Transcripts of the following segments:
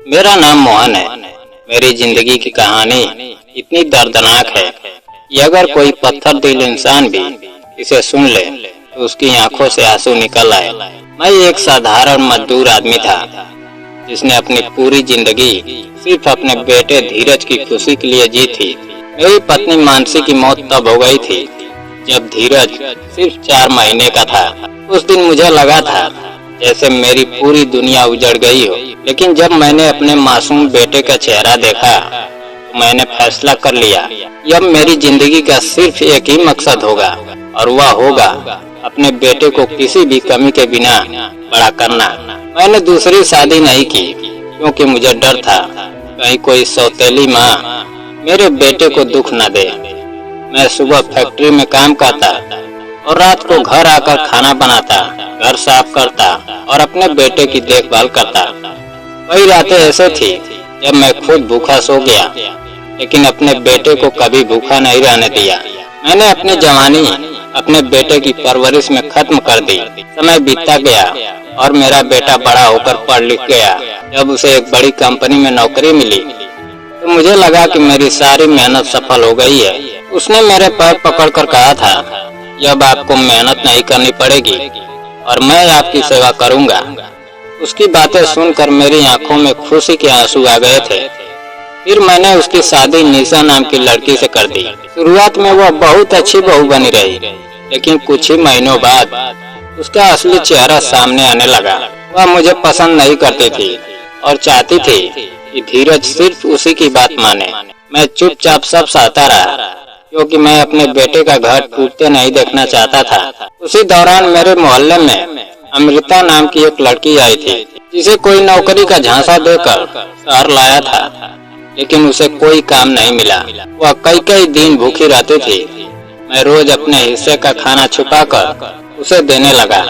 मेरा नाम मोहन है। मेरी जिंदगी की कहानी इतनी दर्दनाक है कि अगर कोई पत्थर दिल इंसान भी इसे सुन ले तो उसकी आंखों से आंसू निकल आए। मैं एक साधारण मजदूर आदमी था जिसने अपनी पूरी जिंदगी सिर्फ अपने बेटे धीरज की खुशी के लिए जी थी। मेरी पत्नी मानसी की मौत तब हो गई थी जब धीरज सिर्फ 4 महीने का था। उस दिन मुझे लगा था जैसे मेरी पूरी दुनिया उजड़ गई हो, लेकिन जब मैंने अपने मासूम बेटे का चेहरा देखा तो मैंने फैसला कर लिया कि अब मेरी जिंदगी का सिर्फ एक ही मकसद होगा और वह होगा अपने बेटे को किसी भी कमी के बिना बड़ा करना। मैंने दूसरी शादी नहीं की क्योंकि मुझे डर था कहीं कोई सौतेली माँ मेरे बेटे को दुख न दे। मैं सुबह फैक्ट्री में काम करता और रात को घर आकर खाना बनाता, घर साफ करता और अपने बेटे की देखभाल करता। कई रातें ऐसे थी जब मैं खुद भूखा सो गया, लेकिन अपने बेटे को कभी भूखा नहीं रहने दिया। मैंने अपनी जवानी अपने बेटे की परवरिश में खत्म कर दी। समय बीतता गया और मेरा बेटा बड़ा होकर पढ़ लिख गया। जब उसे एक बड़ी कंपनी में नौकरी मिली तो मुझे लगा कि मेरी सारी मेहनत सफल हो गई है। उसने मेरे पैर पकड़कर कहा था, अब आपको मेहनत नहीं करनी पड़ेगी और मैं आपकी सेवा करूंगा। उसकी बातें सुनकर मेरी आंखों में खुशी के आंसू आ गए थे। फिर मैंने उसकी शादी निशा नाम की लड़की से कर दी। शुरुआत में वह बहुत अच्छी बहू बनी रही, लेकिन कुछ ही महीनों बाद उसका असली चेहरा सामने आने लगा। वह मुझे पसंद नहीं करती थी और चाहती थी कि धीरज सिर्फ उसी की बात माने। मैं चुपचाप सब सहता रहा क्योंकि मैं अपने बेटे का घर टूटते नहीं देखना चाहता था। उसी दौरान मेरे मोहल्ले में अमृता नाम की एक लड़की आई थी जिसे कोई नौकरी का झांसा देकर शहर लाया था, लेकिन उसे कोई काम नहीं मिला। वह कई दिन भूखी रहती थी। मैं रोज अपने हिस्से का खाना छुपाकर उसे देने लगा।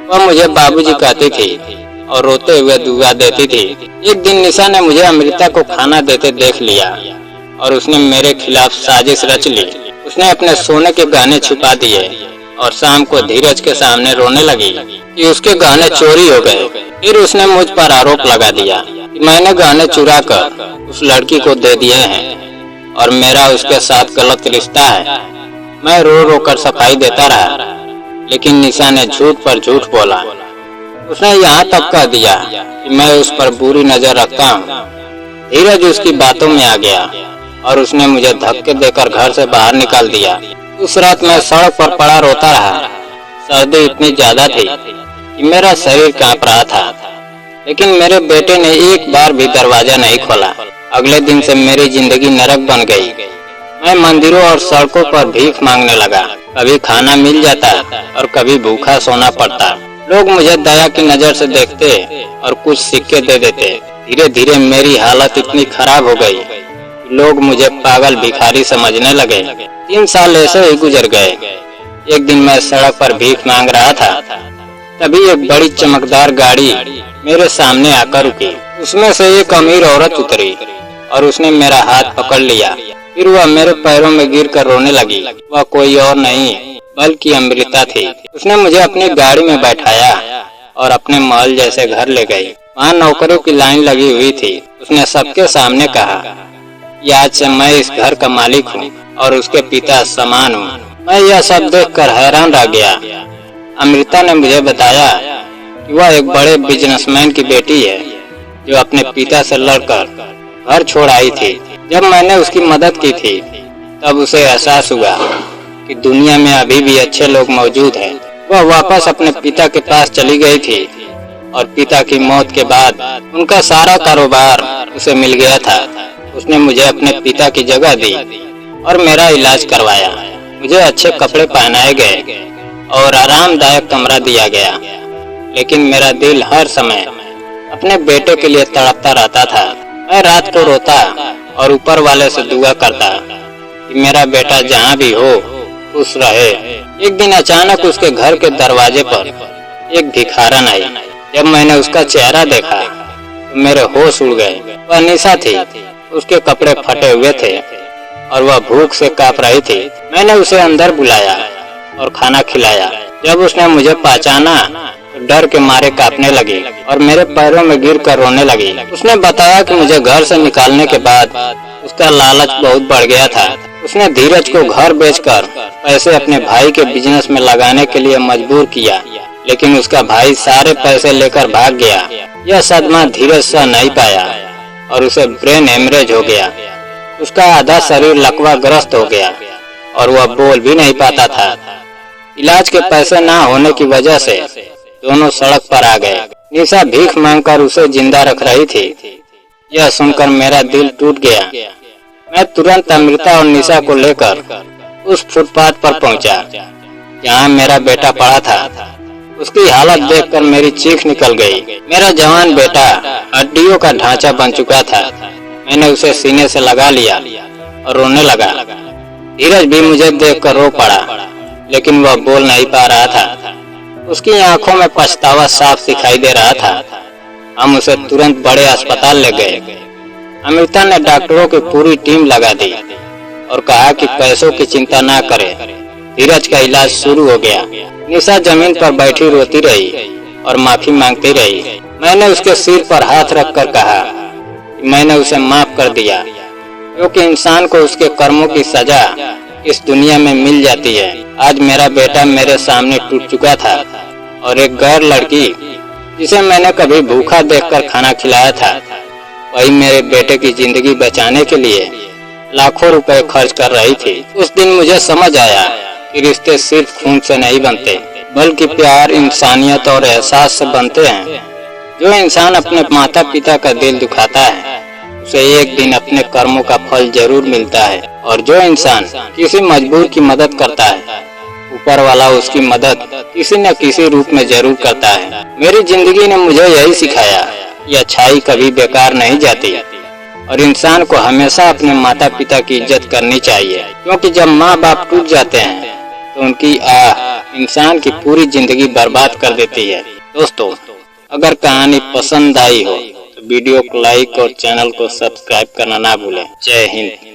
वह मुझे बाबूजी कहती थी और रोते हुए दुआ देती थी। एक दिन निशा ने मुझे अमृता को खाना देते देख लिया और उसने मेरे खिलाफ साजिश रच ली। उसने अपने सोने के गहने छुपा दिए और शाम को धीरज के सामने रोने लगी कि उसके गहने चोरी हो गए। फिर उसने मुझ पर आरोप लगा दिया कि मैंने गहने चुरा कर उस लड़की को दे दिए हैं और मेरा उसके साथ गलत रिश्ता है। मैं रो रो कर सफाई देता रहा, लेकिन निशा ने झूठ पर झूठ बोला। उसने यहाँ तक कह दिया कि मैं उस पर बुरी नजर रखता हूँ। धीरज उसकी बातों में आ गया और उसने मुझे धक्के देकर घर से बाहर निकाल दिया। उस रात मैं सड़क पर पड़ा रोता रहा। सर्दी इतनी ज्यादा थी कि मेरा शरीर कांप रहा था, लेकिन मेरे बेटे ने एक बार भी दरवाजा नहीं खोला। अगले दिन से मेरी जिंदगी नरक बन गई। मैं मंदिरों और सड़कों पर भीख मांगने लगा। कभी खाना मिल जाता और कभी भूखा सोना पड़ता। लोग मुझे दया की नजर से देखते और कुछ सिक्के दे देते। धीरे धीरे मेरी हालत इतनी खराब हो गई लोग मुझे पागल भिखारी समझने लगे। 3 साल ऐसे ही गुजर गए। एक दिन मैं सड़क पर भीख मांग रहा था, तभी एक बड़ी चमकदार गाड़ी मेरे सामने आकर रुकी। उसमें से एक अमीर औरत उतरी और उसने मेरा हाथ पकड़ लिया। फिर वह मेरे पैरों में गिरकर रोने लगी। वह कोई और नहीं बल्कि अमृता थी। उसने मुझे अपनी गाड़ी में बैठाया और अपने महल जैसे घर ले गई। वहाँ नौकरों की लाइन लगी हुई थी। उसने सबके सामने कहा, आज से मैं इस घर का मालिक हूँ और उसके पिता समान हूँ। मैं यह सब देखकर हैरान रह गया। अमृता ने मुझे बताया कि वह एक बड़े बिजनेसमैन की बेटी है जो अपने पिता से लड़कर घर छोड़ आई थी। जब मैंने उसकी मदद की थी तब उसे एहसास हुआ कि दुनिया में अभी भी अच्छे लोग मौजूद हैं। वह वापस अपने पिता के पास चली गई थी और पिता की मौत के बाद उनका सारा कारोबार उसे मिल गया था। उसने मुझे अपने पिता की जगह दी और मेरा इलाज करवाया। मुझे अच्छे कपड़े पहनाए गए और आरामदायक कमरा दिया गया, लेकिन मेरा दिल हर समय अपने बेटे के लिए तड़पता रहता था। मैं रात को रोता और ऊपर वाले से दुआ करता कि मेरा बेटा जहाँ भी हो खुश रहे। एक दिन अचानक उसके घर के दरवाजे पर एक भिखारन आई। जब मैंने उसका चेहरा देखा तो मेरे होश उड़ गए। वह निशा थी। उसके कपड़े फटे हुए थे और वह भूख से कांप रही थी। मैंने उसे अंदर बुलाया और खाना खिलाया। जब उसने मुझे पहचाना तो तो डर के मारे कांपने लगी और मेरे पैरों में गिरकर रोने लगी। उसने बताया कि मुझे घर से निकालने के बाद उसका लालच बहुत बढ़ गया था। उसने धीरज को घर बेचकर पैसे अपने भाई के बिजनेस में लगाने के लिए मजबूर किया, लेकिन उसका भाई सारे पैसे लेकर भाग गया। यह सदमा धीरज सह नहीं पाया और उसे ब्रेन हेमरेज हो गया। उसका आधा शरीर लकवाग्रस्त हो गया और वह बोल भी नहीं पाता था। इलाज के पैसे ना होने की वजह से दोनों सड़क पर आ गए। निशा भीख मांगकर उसे जिंदा रख रही थी। यह सुनकर मेरा दिल टूट गया। मैं तुरंत अमृता और निशा को लेकर उस फुटपाथ पर पहुंचा जहां मेरा बेटा पड़ा था। उसकी हालत देखकर मेरी चीख निकल गई। मेरा जवान बेटा हड्डियों का ढांचा बन चुका था। मैंने उसे सीने से लगा लिया और रोने लगा। धीरज भी मुझे देखकर रो पड़ा, लेकिन वह बोल नहीं पा रहा था। उसकी आंखों में पछतावा साफ दिखाई दे रहा था। हम उसे तुरंत बड़े अस्पताल ले गए। अमृता ने डॉक्टरों की पूरी टीम लगा दी और कहा कि पैसों की चिंता ना करे, धीरज का इलाज शुरू हो गया। निशा जमीन पर बैठी रोती रही और माफी मांगती रही। मैंने उसके सिर पर हाथ रखकर कहा कि मैंने उसे माफ कर दिया, क्योंकि इंसान को उसके कर्मों की सजा इस दुनिया में मिल जाती है। आज मेरा बेटा मेरे सामने टूट चुका था और एक गैर लड़की जिसे मैंने कभी भूखा देखकर खाना खिलाया था, वही मेरे बेटे की जिंदगी बचाने के लिए लाखों रुपए खर्च कर रही थी। उस दिन मुझे समझ आया कि रिश्ते सिर्फ खून से नहीं बनते, बल्कि प्यार, इंसानियत और एहसास से बनते हैं। जो इंसान अपने माता पिता का दिल दुखाता है, उसे एक दिन अपने कर्मों का फल जरूर मिलता है। और जो इंसान किसी मजबूर की मदद करता है, ऊपर वाला उसकी मदद किसी न किसी रूप में जरूर करता है। मेरी जिंदगी ने मुझे यही सिखाया कि अच्छाई कभी बेकार नहीं जाती और इंसान को हमेशा अपने माता पिता की इज्जत करनी चाहिए, क्योंकि जब माँ बाप टूट जाते हैं तो उनकी आह इंसान की पूरी जिंदगी बर्बाद कर देती है। दोस्तों, अगर कहानी पसंद आई हो तो वीडियो को लाइक और चैनल को सब्सक्राइब करना ना भूलें। जय हिंद।